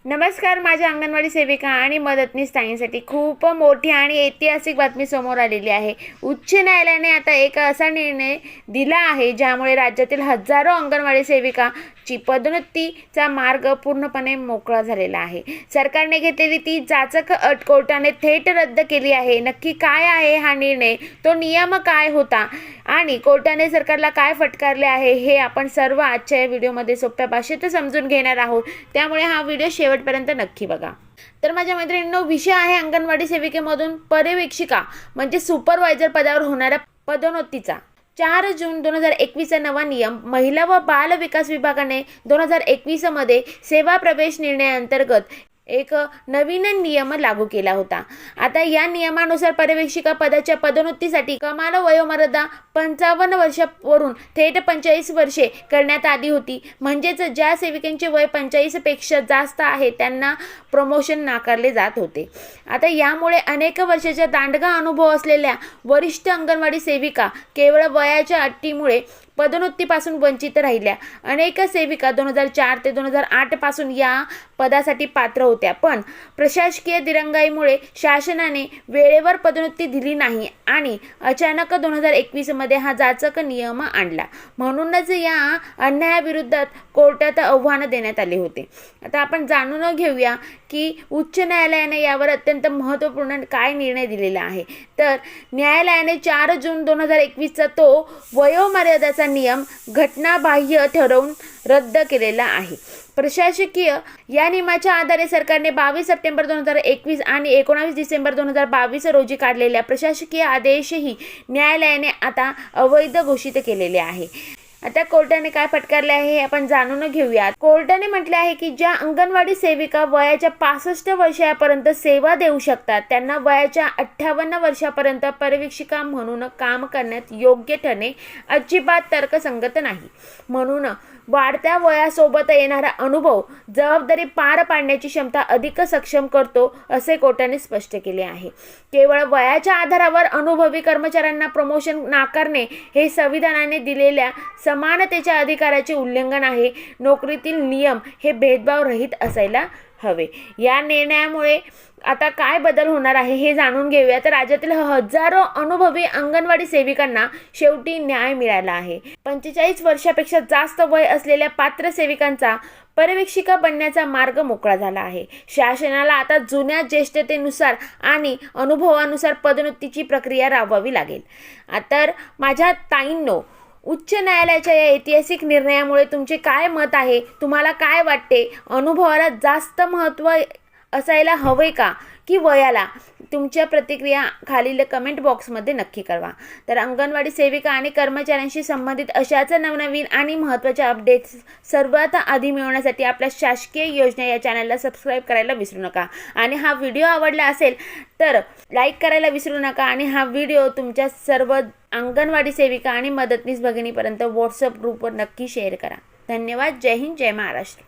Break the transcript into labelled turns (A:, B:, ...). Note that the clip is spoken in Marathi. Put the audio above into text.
A: नमस्कार, माझ्या अंगणवाडी सेविका आणि मदतनीस ताईंसाठी खूप मोठी आणि ऐतिहासिक बातमी समोर आलेली आहे। उच्च न्यायालयाने आता एक असा निर्णय दिला आहे ज्यामुळे राज्यातील हजारो अंगणवाडी सेविकांची पदोन्नतीचा मार्ग पूर्णपणे मोकळा झालेला आहे। सरकारने घेतलेली ती जाचक अट कोर्टाने थेट रद्द केली आहे। नक्की काय आहे हा निर्णय, तो नियम काय होता आणि कोर्टाने सरकारला काय फटकारले आहे हे आपण सर्व आजच्या या व्हिडिओमध्ये सोप्या भाषेत समजून घेणार आहोत। त्यामुळे हा व्हिडिओ शेवटपर्यंत नक्की बघा। तर माझ्या मैत्रिणींनो, विषय आहे अंगणवाडी सेविकेमधून पर्यवेक्षिका म्हणजे सुपरवायझर पदावर होणाऱ्या पदोन्नतीचा। 4 जून 2021 नवा नियम महिला व बाल विकास विभागाने 2021 मध्ये सेवा प्रवेश निर्णयाअंतर्गत एक नवीन नियम लागू केला होता। आता या नियमानुसार पर्यवेक्षिका पदाच्या पदोन्नतीसाठी कमाल वयोमर्यादा 55 वर्षावरून थेट 45 वर्षे करण्यात आली होती। म्हणजेच ज्या सेविकांचे वय 45 पेक्षा जास्त आहे त्यांना प्रमोशन नाकारले जात होते। आता यामुळे अनेक वर्षाचा दांडगा अनुभव असलेल्या वरिष्ठ अंगणवाडी सेविका केवळ वयाच्या अटीमुळे पदोन्नतीपासून वंचित राहिल्या। अनेक सेविका 2004 ते 2008 पासून या पदासाठी पात्र होत्या, पण प्रशासकीय दिरंगाईमुळे शासनाने वेळेवर पदोन्नती दिली नाही आणि अचानक 2021 मध्ये हा जाचक नियम आणला। म्हणूनच या अन्यायाविरोधात कोर्टात आव्हान देण्यात आले होते। आता आपण जाणून घेऊया की उच्च न्यायालयाने यावर अत्यंत महत्त्वपूर्ण काय निर्णय दिलेला आहे। तर न्यायालयाने 4 जून 2021 तो वयोमर्यादेचा नियम घटनाबाह्य ठरवून रद्द केलेला आहे। प्रशासकीय या नियमाच्या आधारे सरकारने 22 सप्टेंबर 2021 आणि 19 डिसेंबर 2022 रोजी काढलेल्या प्रशासकीय आदेशही न्यायालयाने आता अवैध घोषित केलेले आहे। आता कोर्टाने काय फटकारले आहे हे आपण जाणून घेऊयात। कोर्टाने म्हटले आहे की ज्या अंगणवाडी सेविका वयाच्या 65 वर्षापर्यंत सेवा देऊ शकतात त्यांना वयाच्या 58 वर्षापर्यंत पर्यवेक्षिका म्हणून काम करण्यात योग्य ठरणे अजिबात तर्कसंगत नाही। म्हणून वाढत्या वयासोबत येणारा अनुभव जबाबदारी पार पाडण्याची क्षमता अधिक सक्षम करतो असे कोर्टाने स्पष्ट केले आहे। केवळ वयाच्या आधारावर अनुभवी कर्मचाऱ्यांना प्रमोशन नाकारणे हे संविधानाने दिलेल्या समानतेच्या अधिकाराचे उल्लंघन आहे। नोकरीतील नियम हे भेदभाव रहित असायला हवे। या निर्णयामुळे आता काय बदल होणार आहे हे जाणून घेऊया। तर राज्यातील हजारो अनुभवी अंगणवाडी सेविकांना शेवटी न्याय मिळाला आहे। 45 वर्षापेक्षा जास्त वय असलेल्या पात्र सेविकांचा पर्यवेक्षिका बनण्याचा मार्ग मोकळा झाला आहे। शासनाला आता जुन्या ज्येष्ठतेनुसार आणि अनुभवानुसार पदोन्नतीची प्रक्रिया राबवावी लागेल। तर माझ्या ताईंनो, उच्च न्यायालयाच्या या ऐतिहासिक निर्णयामुळे तुमचे काय मत आहे? तुम्हाला काय वाटते? अनुभवाला जास्त महत्त्व असायला हवे का की वयाला? तुमच्या प्रतिक्रिया खालील कमेंट बॉक्समध्ये नक्की कळवा। तर अंगणवाडी सेविका आणि कर्मचाऱ्यांशी संबंधित अशाच नवनवीन आणि महत्त्वाच्या अपडेट्स सर्वात आधी मिळवण्यासाठी आपल्या शासकीय योजना या चॅनलला सबस्क्राईब करायला विसरू नका। आणि हा व्हिडिओ आवडला असेल तर लाईक करायला विसरू नका आणि हा व्हिडिओ तुमच्या सर्व अंगणवाडी सेविका आणि मदतनीस भगिनीपर्यंत व्हॉट्सअप ग्रुपवर नक्की शेअर करा। धन्यवाद। जय हिंद, जय महाराष्ट्र।